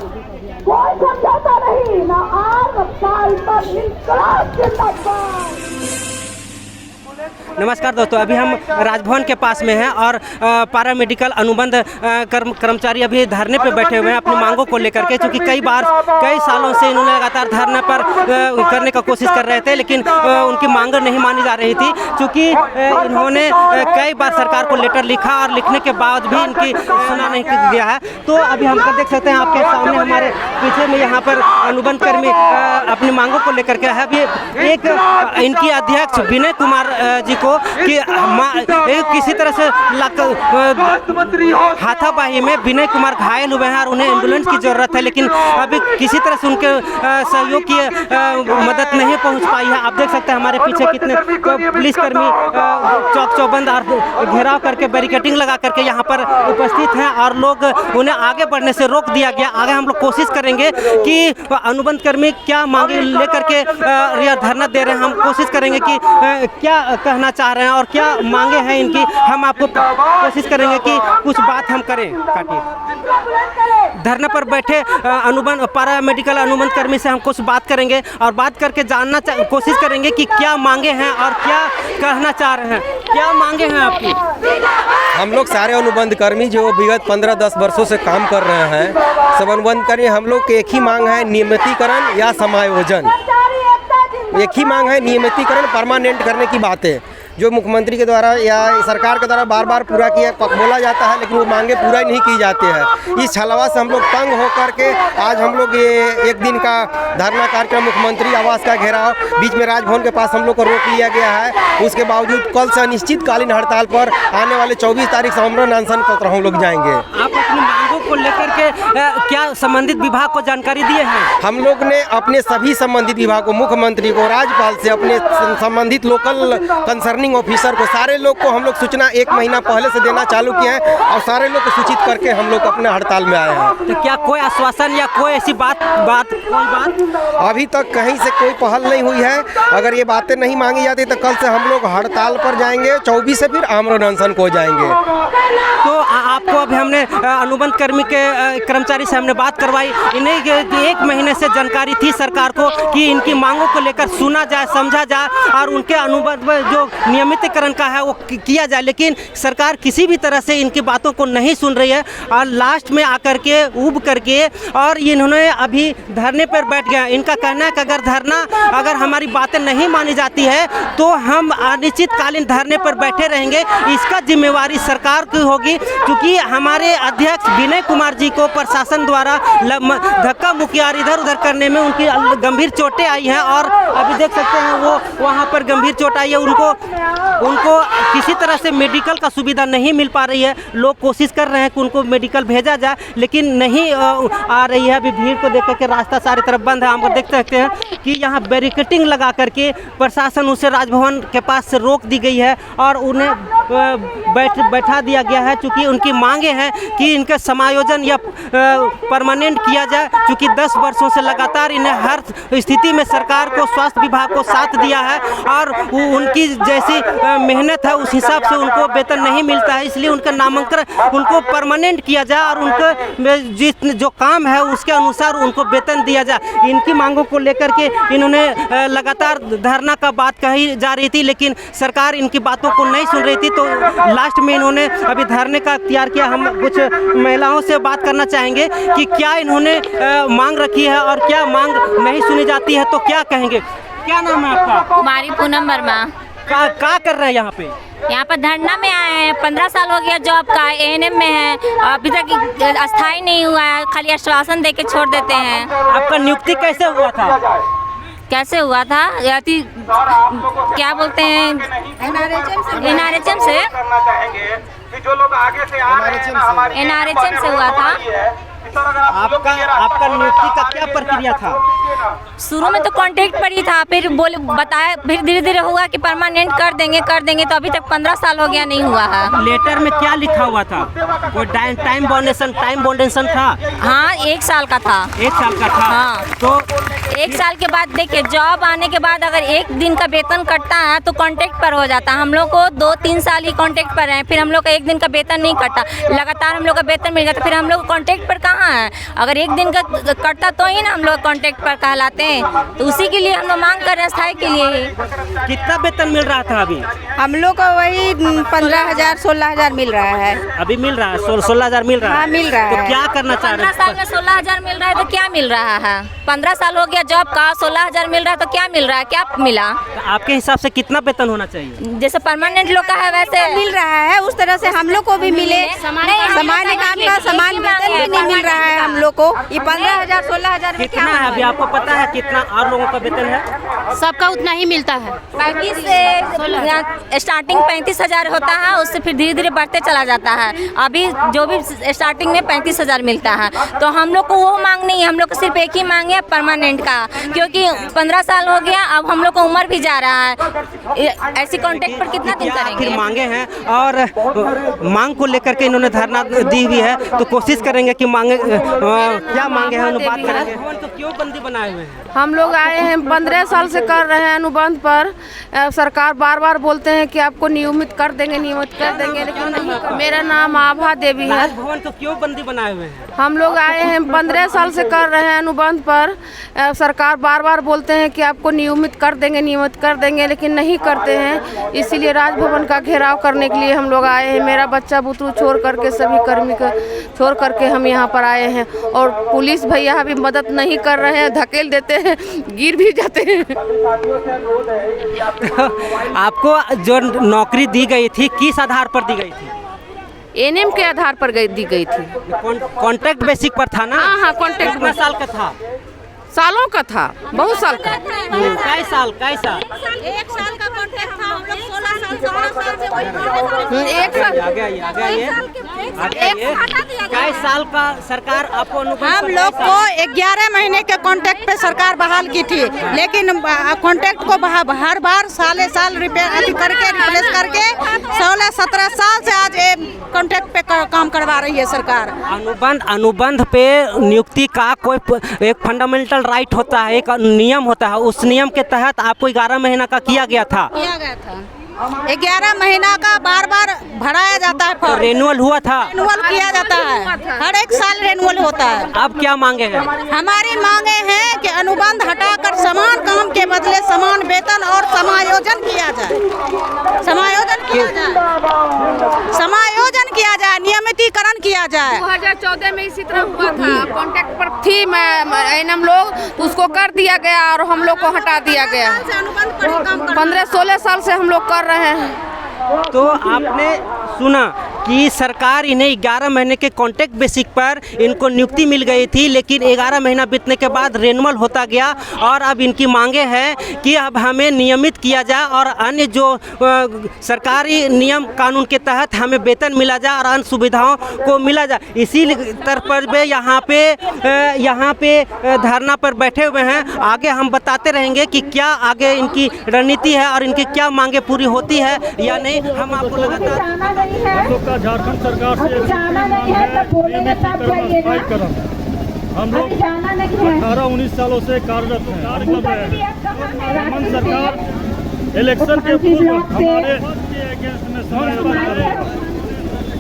कोई समझौता नहीं, ना आज साल पर इंकलाब जिंदाबाद। नमस्कार दोस्तों, अभी हम राजभवन के पास में हैं और पैरामेडिकल अनुबंध कर्मचारी अभी धरने पे बैठे हुए हैं अपनी मांगों को लेकर के, क्योंकि कई सालों से इन्होंने लगातार धरने पर करने का कोशिश कर रहे थे, लेकिन उनकी मांग नहीं मानी जा रही थी, क्योंकि इन्होंने कई बार सरकार को लेटर लिखा और लिखने के बाद भी इनकी सुना नहीं गया है। तो अभी हम देख सकते हैं आपके सामने हमारे पीछे में यहाँ पर अनुबंध कर्मी अपनी मांगों को लेकर के है। अभी एक इनकी अध्यक्ष विनय कुमार जी को कि किसी तरह से हाथापाई में विनय कुमार घायल हुए हैं और उन्हें एम्बुलेंस की जरूरत है, लेकिन अभी किसी तरह से उनके सहयोग की मदद नहीं पहुंच पाई है। आप देख सकते हैं हमारे पीछे कितने पुलिसकर्मी चौक चौबंद और घेराव करके बैरिकेडिंग लगा करके यहाँ पर उपस्थित हैं और लोग उन्हें आगे बढ़ने से रोक दिया गया। आगे हम लोग कोशिश करेंगे कि अनुबंध कर्मी क्या मांगे लेकर के यह धरना दे रहे हैं, हम कोशिश करेंगे कि क्या कहना चाह रहे हैं और क्या मांगे हैं इनकी, हम आपको कोशिश करेंगे कि कुछ बात हम करें। काटिए धरने पर बैठे अनुबंध पैरामेडिकल अनुबंध कर्मी से हम कुछ बात करेंगे और बात करके जानना कोशिश करेंगे कि क्या मांगे हैं और क्या कहना चाह रहे हैं। क्या मांगे हैं आपकी? हम लोग सारे अनुबंध कर्मी जो विगत 15-10 वर्षों से काम कर रहे हैं, सब अनुबंध कर्मी हम लोग की एक ही मांग है, नियमितीकरण या समायोजन। एक ही मांग है, नियमितीकरण परमानेंट करने की बात है, जो मुख्यमंत्री के द्वारा या सरकार के द्वारा बार बार पूरा किया बोला जाता है, लेकिन वो मांगे पूरा नहीं की जाती है। इस छलावा से हम लोग तंग होकर के आज हम लोग ये एक दिन का धरना कार्यक्रम मुख्यमंत्री आवास का घेराव बीच में राजभवन के पास हम लोग को रोक लिया गया है। उसके बावजूद कल से अनिश्चितकालीन हड़ताल पर आने वाले 24 तारीख से आमरण अनशन पर हम लोग जाएंगे। आप अपनी मांगों को लेकर के क्या संबंधित विभाग को जानकारी दिए हैं? हम लोग ने अपने सभी संबंधित विभाग को, मुख्यमंत्री को, राज्यपाल से, अपने संबंधित लोकल कंसर्निंग ऑफिसर को, सारे लोग को हम लोग सूचना 1 महीना पहले से देना चालू किए हैं और सारे लोग को सूचित करके हम लोग अपने हड़ताल में आए हैं। तो क्या कोई आश्वासन या कोई ऐसी बात अभी तक कहीं से कोई पहल नहीं हुई है। अगर ये बातें नहीं मांगी जाती तो कल से हम लोग हड़ताल पर जाएंगे, 24 से फिर आमरण अनशन को जाएंगे। तो आपको अभी हमने अनुबंध कर्मी के कर्मचारी से हमने बात करवाई, इन्हें 1 महीने से जानकारी थी सरकार को कि इनकी मांगों को लेकर सुना जाए, समझा जाए और उनके अनुबंध जो नियमितीकरण का है वो किया जाए, लेकिन सरकार किसी भी तरह से इनकी बातों को नहीं सुन रही है और लास्ट में आकर के उब करके और इन्होंने अभी धरने पर बैठ गया। इनका कहना है कि अगर हमारी बातें नहीं मानी जाती है तो हम अनिश्चितकालीन धरने पर बैठे रहेंगे। इसका जिम्मेवारी सरकार की होगी, क्योंकि हमारे अध्यक्ष विनय कुमार जी को प्रशासन द्वारा धक्का मुक्की इधर उधर करने में उनकी गंभीर चोटें आई हैं और अभी देख सकते हैं वो वहाँ पर गंभीर चोट आई है। उनको किसी तरह से मेडिकल का सुविधा नहीं मिल पा रही है। लोग कोशिश कर रहे हैं कि उनको मेडिकल भेजा जाए, लेकिन नहीं आ रही है। अभी भीड़ को देख करके रास्ता सारी तरफ बंद है। हम देख सकते हैं कि यहाँ बैरिकेडिंग लगा करके प्रशासन उसे राजभवन के पास से रोक दी गई है और उन्हें बैठा दिया गया है, क्योंकि उनकी मांगे हैं कि इनका समायोजन या परमानेंट किया जाए, क्योंकि 10 वर्षों से लगातार इन्हें हर स्थिति में सरकार को, स्वास्थ्य विभाग को साथ दिया है और उनकी जैसी मेहनत है उस हिसाब से उनको वेतन नहीं मिलता है। इसलिए उनका नामांकन उनको परमानेंट किया जाए और उनका जो काम है उसके अनुसार उनको वेतन दिया जाए। इनकी मांगों को लेकर के इन्होंने लगातार धरना का बात कही जा रही थी, लेकिन सरकार इनकी बातों को नहीं सुन रही थी। तो लास्ट में इन्होंने अभी धरने का तैयार किया। हम कुछ महिलाओं से बात करना चाहेंगे कि क्या इन्होंने मांग रखी है और क्या मांग नहीं सुनी जाती है, तो क्या कहेंगे? क्या नाम है आपका? कुमारी पूनम वर्मा। क्या कर रहे हैं यहाँ पे? यहाँ पर धरना में आए हैं। 15 साल हो गया जॉब का, ANM में है, अभी तक अस्थाई नहीं हुआ है, खाली आश्वासन दे के छोड़ देते हैं। आपका नियुक्ति कैसे हुआ था? कैसे हुआ था? क्या बोलते हैं, NRHM से NRHM से हुआ था। आपका नियुक्ति का क्या प्रक्रिया था? शुरू में तो कॉन्ट्रैक्ट पर ही था, फिर बोले बताया, फिर धीरे धीरे हुआ कि परमानेंट कर देंगे, तो अभी तक 15 साल हो गया, नहीं हुआ है। लेटर में क्या लिखा हुआ था? कोई टाइम बाउंडेशन था? हाँ, 1 साल का था। 1 साल का था। हाँ। तो 1 साल के बाद देखिए, जॉब आने के बाद अगर 1 दिन का वेतन कटता है तो कॉन्ट्रैक्ट पर हो जाता है। हम लोग को 2-3 साल ही कॉन्ट्रैक्ट पर है, फिर हम लोग का 1 दिन का वेतन नहीं कटा, लगातार हम लोग का वेतन मिल जाता, फिर हम लोग कॉन्ट्रैक्ट पर कहाँ है? अगर 1 दिन का कटता तो ही ना हम लोग कॉन्ट्रैक्ट पर कहलाते हैं, तो उसी के लिए हम लोग मांग कर रहे हैं, स्थायी के लिए ही। कितना वेतन मिल रहा था अभी? हम लोग को वही 15,000 16,000 मिल रहा है। अभी मिल रहा है 16,000 मिल रहा है। हाँ, मिल रहा तो है। क्या करना चाह रहे 15 साल में 16,000 मिल रहा है तो क्या मिल रहा है? 15 साल हो गया जॉब का, 16,000 मिल रहा है तो क्या मिल रहा है? क्या मिला? हैं? आपके हिसाब से कितना वेतन होना चाहिए? जैसे परमानेंट लोग का है वैसे मिल रहा है, उस तरह से हम लोग को भी मिले। सामान्य काम का समान वेतन भी नहीं मिल रहा है हम लोग को। ये 15,000 16,000 में कितना है अभी आपको पता है कितना और लोगों का वेतन है? सबका उतना ही मिलता है। 35 से स्टार्टिंग 35,000 होता है, उससे फिर धीरे धीरे बढ़ते चला जाता है। अभी जो भी स्टार्टिंग में 35,000 मिलता है, तो हम लोग को वो मांग नहीं है, हम लोग को सिर्फ एक ही मांग है, परमानेंट का, क्योंकि 15 साल हो गया, अब हम लोग को उम्र भी जा रहा है, ऐसी कॉन्ट्रैक्ट पर कितना दिन क्या करेंगे? आखिर मांगे हैं और मांग को लेकर के इन्होंने धरना दी हुई है, तो कोशिश करेंगे कि मांगे क्या मांगे हैं उन्हें बात करेंगे। तो क्यों बंदी बनाए हुए हैं? हम लोग आए हैं 15 साल से कर रहे हैं अनुबंध पर। सरकार बार बार बोलते हैं कि आपको नियमित कर देंगे, लेकिन नहीं। मेरा नाम आभा देवी है। राजभवन तो क्यों बंदी बनाए हुए हैं? हम लोग आए हैं 15 साल से कर रहे हैं अनुबंध पर। सरकार बार बार बोलते हैं कि आपको नियमित कर देंगे, लेकिन नहीं करते हैं। इसीलिए राजभवन का घेराव करने के लिए हम लोग आए हैं। मेरा बच्चा बुतरू छोड़ करके, सभी कर्मी को छोड़ करके हम यहाँ पर आए हैं, और पुलिस भैया अभी मदद नहीं कर रहे हैं, धकेल देते हैं, गिर भी जाते हैं। आपको जो नौकरी दी गई थी किस आधार पर दी गई थी? एनएम के आधार पर दी गई थी। कॉन्ट्रैक्ट बेसिक पर था ना? हाँ, कॉन्ट्रैक्ट। कितना साल का था? सालों का था, बहुत साल का। कई साल 1 साल का कॉन्ट्रैक्ट था। हम लोग 16 साल 17 साल से वही एक साल कई साल का सरकार आपको अनुबंध हम लोग को 11 महीने के कॉन्ट्रैक्ट पे सरकार बहाल की थी, लेकिन कॉन्ट्रैक्ट को हर बार साल रिपेयर करके रिप्लेस करके 16-17 साल से आज कॉन्ट्रैक्ट पे काम करवा रही है सरकार। अनुबंध पे नियुक्ति का कोई एक फंडामेंटल राइट होता है, एक नियम होता है, उस नियम के तहत आपको 11 महीना का किया गया था। 11 महीना का बार बार भराया जाता है, तो रेनुअल हुआ था? रेनुअल किया जाता है, हर 1 साल रेनुअल होता है। अब क्या मांगे हैं? हमारी मांगे हैं कि अनुबंध हटाकर समान काम के बदले समान वेतन और समायोजन किया जाए, नियमितीकरण किया जाए। 2014 में इसी तरह हुआ था, कॉन्ट्रैक्ट पर थी हम लोग, उसको कर दिया गया और हम लोग को हटा दिया गया। 15-16 साल से हम लोग कर रहे हैं। तो आपने सुना कि सरकार इन्हें 11 महीने के कॉन्ट्रैक्ट बेसिक पर इनको नियुक्ति मिल गई थी, लेकिन 11 महीना बीतने के बाद रेनुअल होता गया, और अब इनकी मांगे हैं कि अब हमें नियमित किया जाए और अन्य जो सरकारी नियम कानून के तहत हमें वेतन मिला जाए और अन्य सुविधाओं को मिला जाए। इसी तरह पर वे यहाँ पे धरना पर बैठे हुए हैं। आगे हम बताते रहेंगे कि क्या आगे इनकी रणनीति है और इनकी क्या मांगे पूरी होती है या नहीं। हम आपको लगातार झारखंड सरकार से जाना नहीं है तो बोलने में सब जाइएगा। हम लोग 18-19 सालों से कार्यरत हैं। हेमंत सरकार इलेक्शन के पूर्व हमारे अगेंस्ट में समायोजन करेगा।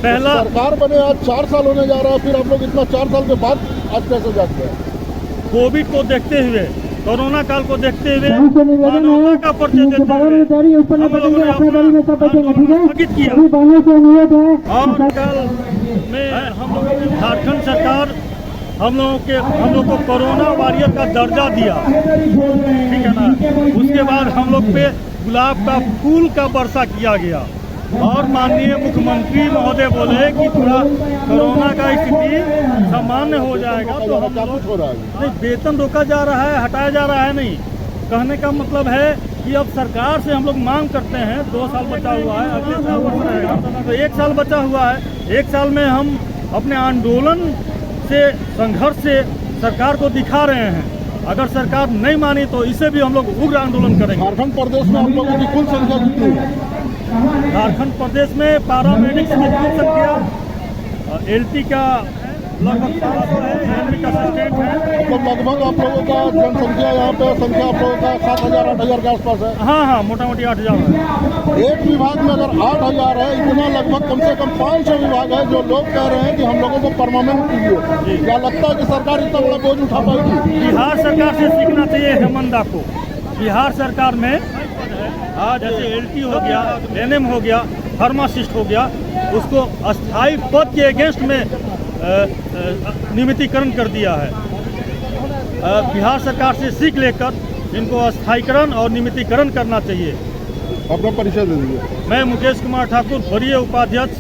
पहला सरकार बने आज 4 साल होने जा रहा है, फिर आप लोग इतना 4 साल के बाद आज कैसे जाते हैं? कोविड को देखते हुए, कोरोना काल को देखते हुए, मानवता का परिचय देते हुए स्थगित किया। और काल में हम लोगों की झारखंड सरकार हम लोग को कोरोना वॉरियर का दर्जा दिया, ठीक है ना। उसके बाद हम लोग पे गुलाब का फूल का वर्षा किया गया, और माननीय मुख्यमंत्री महोदय बोले कि थोड़ा कोरोना का स्थिति सामान्य हो जाएगा तो हम लोग नहीं, वेतन रोका जा रहा है, हटाया जा रहा है नहीं। कहने का मतलब है कि अब सरकार से हम लोग मांग करते हैं, 2 साल बचा हुआ है, अगले साल वर्ष रहेगा तो 1 साल बचा हुआ है। 1 साल में हम अपने आंदोलन से, संघर्ष से सरकार को दिखा रहे हैं अगर सरकार नहीं मानी तो इसे भी हम लोग उग्र आंदोलन करेंगे। झारखंड प्रदेश में आप लोगों की कुल संख्या कितनी है? झारखंड प्रदेश में पैरामेडिक्स की कुल संख्या एलटी का लगभग 500 है, एनवी का असिस्टेंट है। तो लगभग आप लोगों का जनसंख्या यहाँ पे संख्या आप लोगों का 7,000-8,000 के आसपास है। हाँ, मोटा मोटी 8,000 है। एक विभाग में अगर 8,000 है, इतना लगभग कम से कम 500 विभाग है जो लोग कह रहे हैं कि हम लोगों को परमानेंट कीजिए। क्या लगता है कि सरकार इतना बड़ा बोझ उठा पाएगी? बिहार सरकार से सीखना चाहिए हेमंदा को। बिहार सरकार में आज जैसे एलटी हो गया, एनएम हो गया, फार्मासिस्ट हो गया, उसको अस्थायी पद के अगेंस्ट में नियमितीकरण कर दिया है। बिहार सरकार से सीख लेकर इनको स्थायीकरण और नियमितीकरण करना चाहिए। अपना परिचय दे दीजिए। मैं मुकेश कुमार ठाकुर, वरीय उपाध्यक्ष